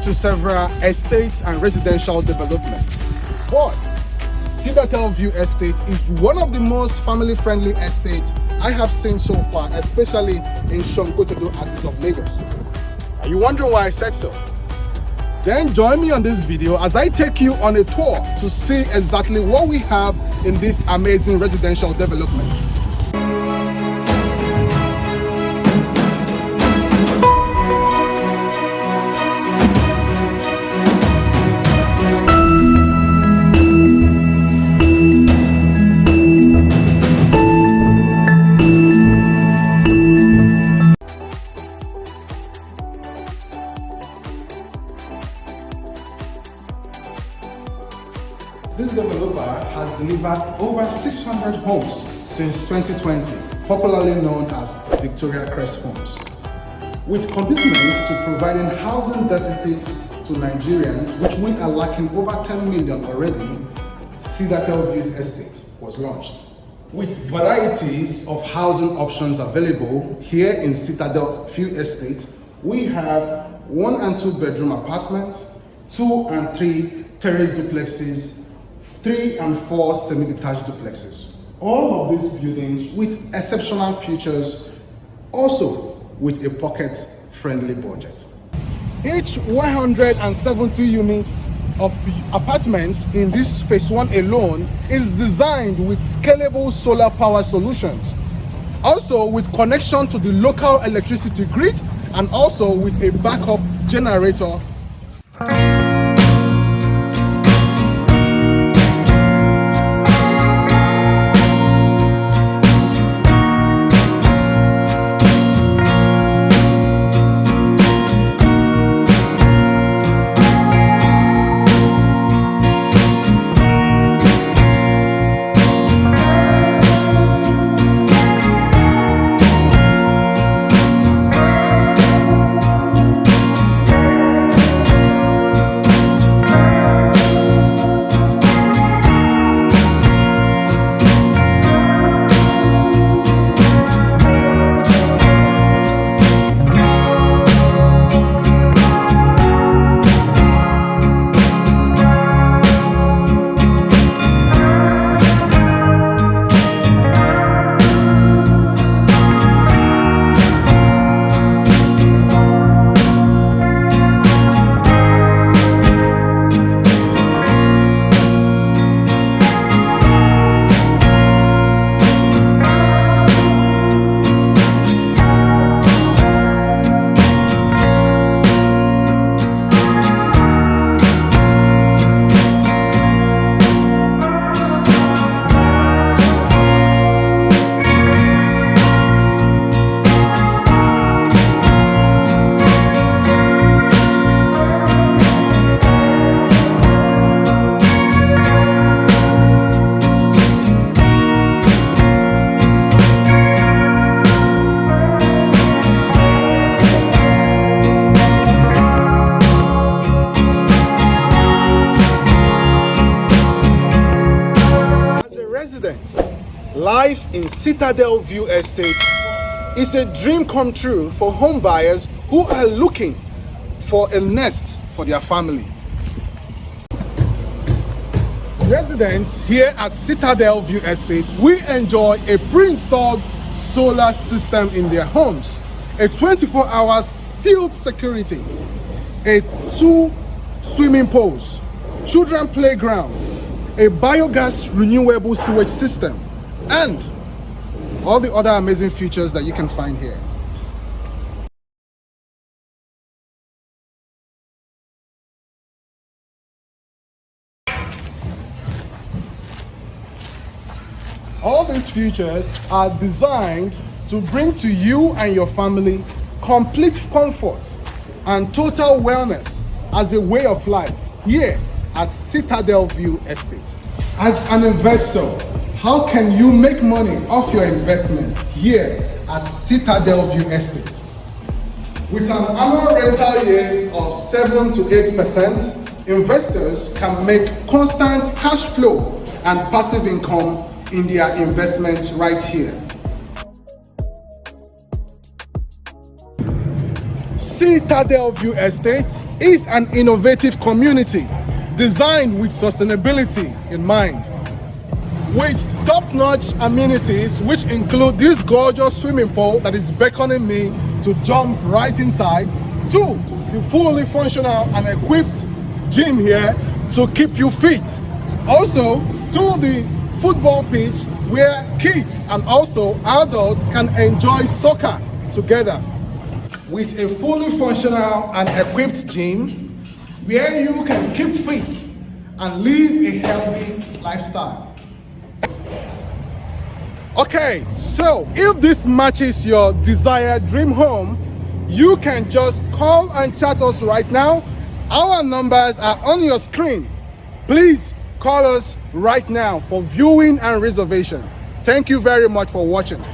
into several estates and residential developments, but Citadel Views Estate is one of the most family-friendly estates I have seen so far, especially in Sangotedo artist of Lagos. Are you wondering why I said so? Then join me on this video as I take you on a tour to see exactly what we have in this amazing residential development. This developer has delivered over 600 homes since 2020, popularly known as Victoria Crest Homes. With commitments to providing housing deficits to Nigerians, which we are lacking over 10 million already, Citadel Views Estate was launched. With varieties of housing options available here in Citadel Views Estate, we have 1 and 2 bedroom apartments, 2 and 3 terrace duplexes, 3 and 4 semi-detached duplexes. All of these buildings with exceptional features, also with a pocket-friendly budget. Each 170 units of apartments in this phase 1 alone is designed with scalable solar power solutions, also with connection to the local electricity grid and also with a backup generator. Life in Citadel Views Estate is a dream come true for home buyers who are looking for a nest for their family. Residents here at Citadel Views Estate, we enjoy a pre-installed solar system in their homes, a 24-hour sealed security, a 2 swimming pools, children playground, a biogas renewable sewage system, and all the other amazing features that you can find here. All these features are designed to bring to you and your family complete comfort and total wellness as a way of life here at Citadel Views Estate. As an investor, how can you make money off your investment here at Citadel Views Estate? With an annual rental yield of 7 to 8%, investors can make constant cash flow and passive income in their investments right here. Citadel Views Estate is an innovative community designed with sustainability in mind. With top-notch amenities which include this gorgeous swimming pool that is beckoning me to jump right inside, to the fully functional and equipped gym here to keep you fit. Also to the football pitch where kids and also adults can enjoy soccer together. With a fully functional and equipped gym where you can keep fit and live a healthy lifestyle. Okay, so if this matches your desired dream home, you can just call and chat us right now. Our numbers are on your screen. Please call us right now for viewing and reservation. Thank you very much for watching.